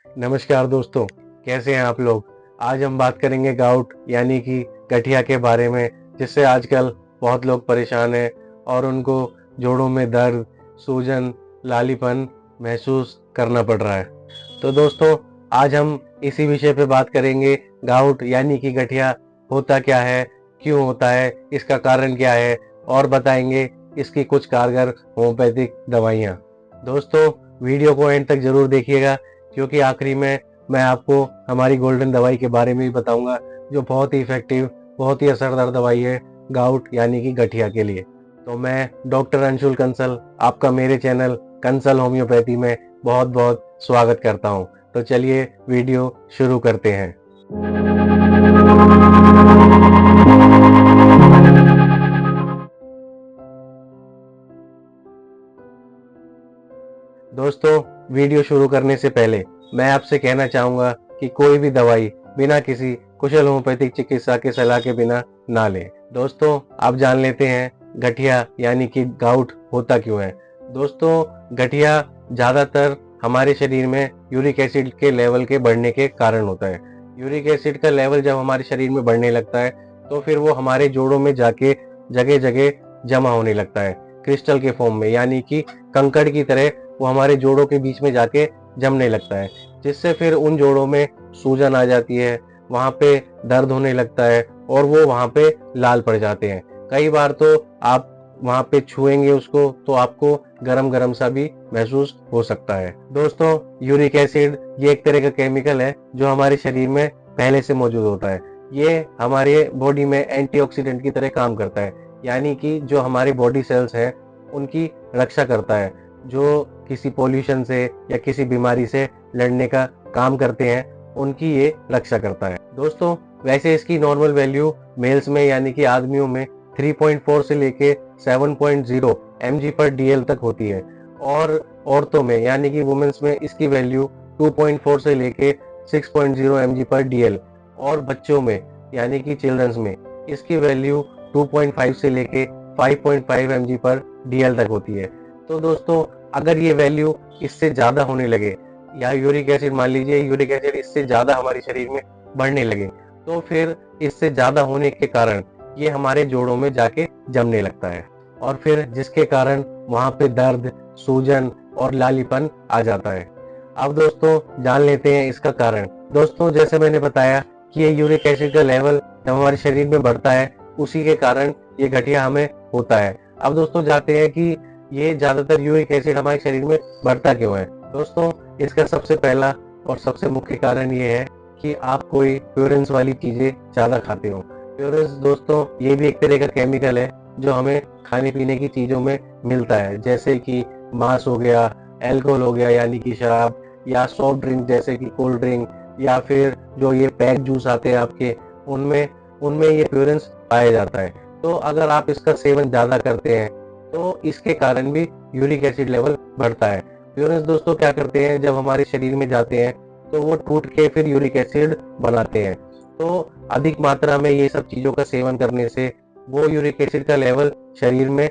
नमस्कार दोस्तों, कैसे हैं आप लोग। आज हम बात करेंगे गाउट यानी कि गठिया के बारे में, जिससे आजकल बहुत लोग परेशान हैं और उनको जोड़ों में दर्द, सूजन, लालीपन महसूस करना पड़ रहा है। तो दोस्तों, आज हम इसी विषय पे बात करेंगे। गाउट यानी कि गठिया होता क्या है, क्यों होता है, इसका कारण क्या है और बताएंगे इसकी कुछ कारगर होम्योपैथिक दवाइयाँ। दोस्तों, वीडियो को एंड तक जरूर देखिएगा, क्योंकि आखिरी में मैं आपको हमारी गोल्डन दवाई के बारे में भी बताऊंगा, जो बहुत ही इफेक्टिव, बहुत ही असरदार दवाई है गाउट यानी कि गठिया के लिए। तो मैं डॉक्टर अंशुल कंसल आपका मेरे चैनल कंसल होम्योपैथी में बहुत बहुत स्वागत करता हूं। तो चलिए वीडियो शुरू करते हैं। दोस्तों, वीडियो शुरू करने से पहले मैं आपसे कहना चाहूंगा कि कोई भी दवाई बिना किसी कुशल होम्योपैथिक चिकित्सा के सलाह के बिना ना लें। दोस्तों, आप जान लेते हैं गठिया यानी कि गाउट होता क्यों है। दोस्तों, गठिया ज्यादातर हमारे शरीर में यूरिक एसिड के लेवल के बढ़ने के कारण होता है। यूरिक एसिड का लेवल जब हमारे शरीर में बढ़ने लगता है तो फिर वो हमारे जोड़ों में जाके जगह जगह जमा होने लगता है, क्रिस्टल के फॉर्म में, यानी कि कंकड़ की तरह वो हमारे जोड़ों के बीच में जाके जमने लगता है, जिससे फिर उन जोड़ों में सूजन आ जाती है, वहां पे दर्द होने लगता है और वो वहां पे लाल पड़ जाते हैं। कई बार तो आप वहां पे छुएंगे उसको तो आपको गरम गरम सा भी महसूस हो सकता है। दोस्तों, यूरिक एसिड ये एक तरह का केमिकल है जो हमारे शरीर में पहले से मौजूद होता है। ये हमारे बॉडी में एंटीऑक्सीडेंट की तरह काम करता है, यानी कि जो हमारे बॉडी सेल्स हैं उनकी रक्षा करता है, जो किसी पोल्यूशन से या किसी बीमारी से लड़ने का काम करते हैं, उनकी ये रक्षा करता है। दोस्तों, वैसे इसकी नॉर्मल वैल्यू मेल्स में यानी कि आदमियों में 3.4 से लेके 7.0 mg पर DL तक होती है, और औरतों में यानी कि वुमेन्स में इसकी वैल्यू 2.4 से लेके 6.0 mg पर DL, और बच्चों में यानी कि चिल्ड्रंस में इसकी वैल्यू 2.5 से लेके 5.5 mg पर DL तक होती है। तो दोस्तों, अगर ये वैल्यू इससे ज्यादा होने लगे, या यूरिक एसिड मान लीजिए यूरिक एसिड इससे ज्यादा हमारे शरीर में बढ़ने लगे, तो फिर इससे ज्यादा होने के कारण ये हमारे जोड़ों में जाके जमने लगता है, और फिर जिसके कारण वहां पे दर्द, सूजन और लालीपन आ जाता है। अब दोस्तों, जान लेते हैं इसका कारण। दोस्तों, जैसे मैंने बताया कि ये यूरिक एसिड का लेवल जब हमारे शरीर में बढ़ता है, उसी के कारण ये गठिया हमें होता है। अब दोस्तों, जाते हैं कि ये ज्यादातर यूरिक एसिड हमारे शरीर में बढ़ता क्यों है। दोस्तों, इसका सबसे पहला और सबसे मुख्य कारण ये है कि आप कोई प्योरेंस वाली चीजें ज्यादा खाते हो। प्योरेंस दोस्तों, ये भी एक तरह का केमिकल है जो हमें खाने पीने की चीजों में मिलता है, जैसे कि मांस हो गया, अल्कोहल हो गया यानी कि शराब, या सॉफ्ट ड्रिंक जैसे कि कोल्ड ड्रिंक, या फिर जो ये पैक जूस आते हैं आपके, उनमें उनमें ये प्योरेंस पाया जाता है। तो अगर आप इसका सेवन ज्यादा करते हैं तो इसके कारण भी यूरिक एसिड लेवल बढ़ता है। प्योरेंस दोस्तों क्या करते हैं, जब हमारे शरीर में जाते हैं तो वो टूट के फिर यूरिक एसिड बनाते हैं। तो अधिक मात्रा में ये सब चीजों का सेवन करने से वो यूरिक एसिड का लेवल शरीर में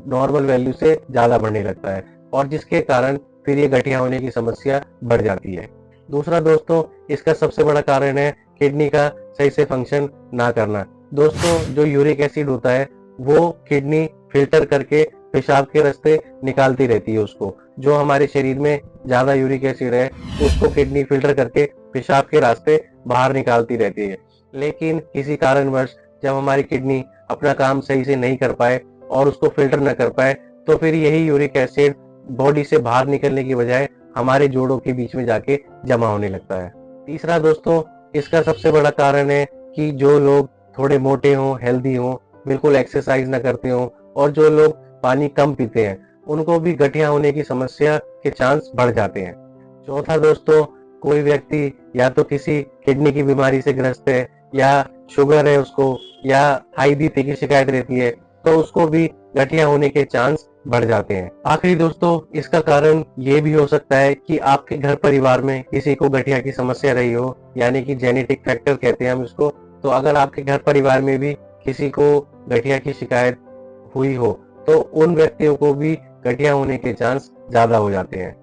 नॉर्मल वैल्यू से ज्यादा बढ़ने लगता है, और जिसके कारण फिर ये गठिया होने की समस्या बढ़ जाती है। दूसरा दोस्तों, इसका सबसे बड़ा कारण है किडनी का सही से फंक्शन ना करना। दोस्तों, जो यूरिक एसिड होता है वो किडनी फिल्टर करके पेशाब के रास्ते निकालती रहती है उसको। जो हमारे शरीर में ज्यादा यूरिक एसिड है उसको किडनी फिल्टर करके पेशाब के रास्ते बाहर निकालती रहती है। लेकिन किसी कारणवश जब हमारी किडनी अपना काम सही से नहीं कर पाए और उसको फिल्टर न कर पाए, तो फिर यही यूरिक एसिड बॉडी से बाहर निकलने की बजाय हमारे जोड़ों के बीच में जाके जमा होने लगता है। तीसरा दोस्तों, इसका सबसे बड़ा कारण है कि जो लोग थोड़े मोटे हों, हेल्दी हों, बिल्कुल एक्सरसाइज ना करते हों, और जो लोग पानी कम पीते हैं, उनको भी गठिया होने की समस्या के चांस बढ़ जाते हैं। चौथा दोस्तों, कोई व्यक्ति या तो किसी किडनी की बीमारी से ग्रस्त है, या शुगर है उसको, या हाई बीपी की शिकायत रहती है, तो उसको भी गठिया होने के चांस बढ़ जाते हैं। आखिरी दोस्तों, इसका कारण ये भी हो सकता है कि आपके घर परिवार में किसी को गठिया की समस्या रही हो, यानी कि जेनेटिक फैक्टर कहते हैं हम इसको। तो अगर आपके घर परिवार में भी किसी को गठिया की शिकायत हुई हो, तो उन व्यक्तियों को भी गठिया होने के चांस ज्यादा हो जाते हैं।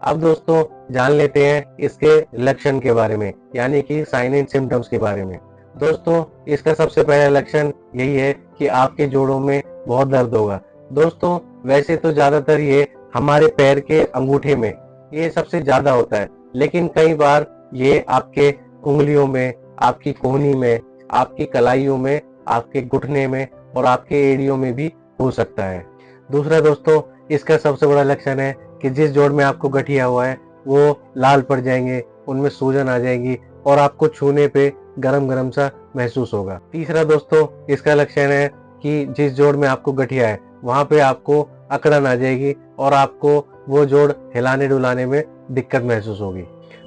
अब दोस्तों जान लेते हैं इसके लक्षण के बारे में, यानी कि साइन एंड सिम्टम्स के बारे में। दोस्तों इसका सबसे पहला लक्षण यही है कि आपके जोड़ों में बहुत दर्द होगा। दोस्तों वैसे तो ज्यादातर ये हमारे पैर के अंगूठे में ये सबसे ज्यादा होता है, लेकिन कई बार ये आपके उंगलियों में, आपकी कोहनी में, आपकी कलाइयों में, आपके घुटने में और आपके एड़ियों में भी हो सकता है। दूसरा दोस्तों इसका सबसे बड़ा लक्षण है कि जिस जोड़ में आपको गठिया हुआ है वो लाल पड़ जाएंगे, उनमें सूजन आ जाएगी और आपको छूने पे गरम गरम सा महसूस होगा। तीसरा दोस्तों इसका लक्षण है कि जिस जोड़ में आपको गठिया है वहां पे आपको अकड़न आ जाएगी और आपको वो जोड़ हिलाने डुलाने में दिक्कत महसूस होगी।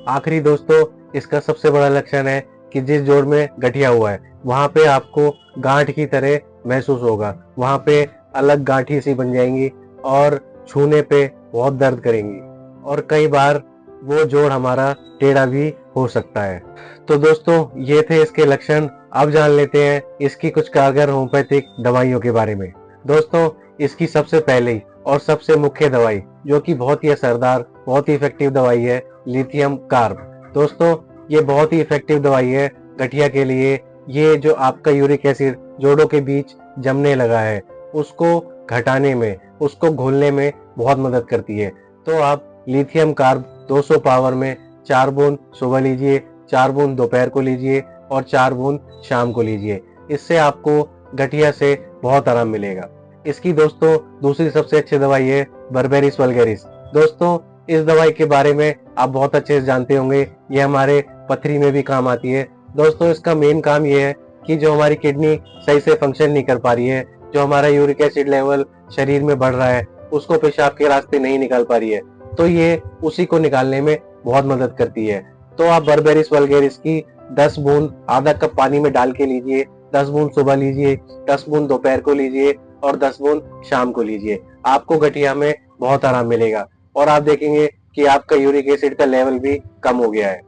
आखिरी दोस्तों इसका सबसे बड़ा लक्षण है कि जिस जोड़ में गठिया हुआ है वहां पे आपको गांठ की तरह महसूस होगा, वहां पे अलग गांठी सी बन जाएंगी और छूने पे बहुत दर्द करेंगी और कई बार वो जोड़ हमारा टेढ़ा भी हो सकता है। तो दोस्तों ये थे इसके लक्षण। अब जान लेते हैं इसकी कुछ कारगर होम्योपैथिक दवाइयों के बारे में। दोस्तों इसकी सबसे पहले और सबसे मुख्य दवाई जो कि बहुत ही असरदार, बहुत ही इफेक्टिव दवाई है, लिथियम कार्ब। दोस्तों ये बहुत ही इफेक्टिव दवाई है गठिया के लिए। ये जो आपका यूरिक एसिड जोड़ों के बीच जमने लगा है उसको घटाने में, उसको घोलने में बहुत मदद करती है। तो आप लिथियम कार्ब 200 पावर में 4 बूंद सुबह लीजिए, 4 बूंद दोपहर को लीजिए और 4 बूंद शाम को लीजिए। इससे आपको गठिया से बहुत आराम मिलेगा। इसकी दोस्तों दूसरी सबसे अच्छी दवाई है बर्बेरिस वल्गेरिस। दोस्तों इस दवाई के बारे में आप बहुत अच्छे से जानते होंगे, ये हमारे पथरी में भी काम आती है। दोस्तों इसका मेन काम ये है कि जो हमारी किडनी सही से फंक्शन नहीं कर पा रही है, जो हमारा यूरिक एसिड लेवल शरीर में बढ़ रहा है उसको पेशाब के रास्ते नहीं निकाल पा रही है, तो ये उसी को निकालने में बहुत मदद करती है। तो आप बर्बेरिस वल्गेरिस की 10 बूंद आधा कप पानी में डाल के लीजिए, 10 बूंद सुबह लीजिए, 10 बूंद दोपहर को लीजिए और 10 बूंद शाम को लीजिए। आपको गठिया में बहुत आराम मिलेगा और आप देखेंगे कि आपका यूरिक एसिड का लेवल भी कम हो गया है।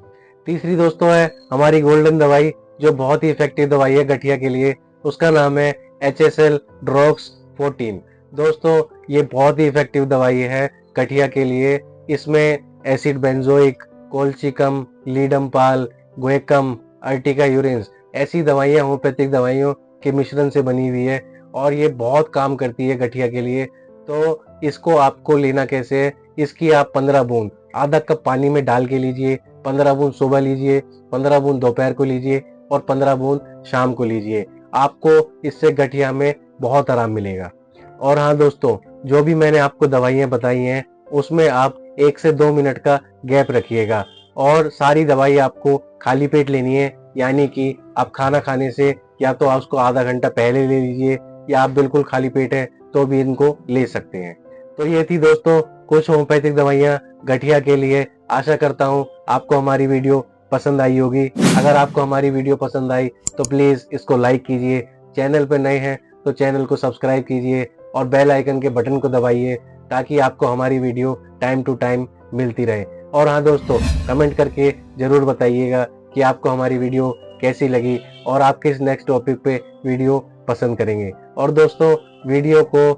तीसरी दोस्तों है हमारी गोल्डन दवाई जो बहुत ही इफेक्टिव दवाई है गठिया के लिए, उसका नाम है HSL ड्रॉक्स 14। दोस्तों ये बहुत ही इफेक्टिव दवाई है गठिया के लिए। इसमें एसिड बेंजोइक, कोलचिकम, लीडमपाल, गुएकम, अर्टिका यूरिन्स ऐसी दवाइयां होम्योपैथिक दवाइयों के मिश्रण से बनी हुई है और ये बहुत काम करती है गठिया के लिए। तो इसको आपको लेना कैसे है, इसकी आप 15 बूंद आधा कप पानी में डाल के लीजिए, 15 बूंद सुबह लीजिए, 15 बूंद दोपहर को लीजिए और 15 बूंद शाम को लीजिए। आपको इससे गठिया में बहुत आराम मिलेगा। और हाँ दोस्तों जो भी मैंने आपको दवाइयां बताई हैं उसमें आप 1 से 2 मिनट का गैप रखिएगा और सारी दवाई आपको खाली पेट लेनी है, यानी कि आप खाना खाने से या तो आप उसको आधा घंटा पहले ले लीजिए या आप बिल्कुल खाली पेट है तो भी इनको ले सकते हैं। तो ये थी दोस्तों कुछ होम्योपैथिक दवाइयां गठिया के लिए। आशा करता हूं आपको हमारी वीडियो पसंद आई होगी। अगर आपको हमारी वीडियो पसंद आई तो प्लीज इसको लाइक कीजिए, चैनल पर नए हैं तो चैनल को सब्सक्राइब कीजिए और बेल आइकन के बटन को दबाइए ताकि आपको हमारी वीडियो टाइम टू टाइम मिलती रहे। और हाँ दोस्तों कमेंट करके जरूर बताइएगा कि आपको हमारी वीडियो कैसी लगी और आप किस नेक्स्ट टॉपिक पे वीडियो पसंद करेंगे। और दोस्तों वीडियो को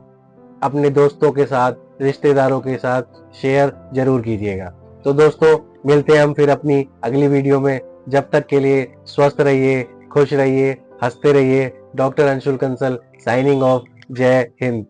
अपने दोस्तों के साथ, रिश्तेदारों के साथ शेयर जरूर कीजिएगा। तो दोस्तों मिलते हैं हम फिर अपनी अगली वीडियो में। जब तक के लिए स्वस्थ रहिए, खुश रहिए, हंसते रहिए। Doctor Anshul Kansal signing off. जय हिंद।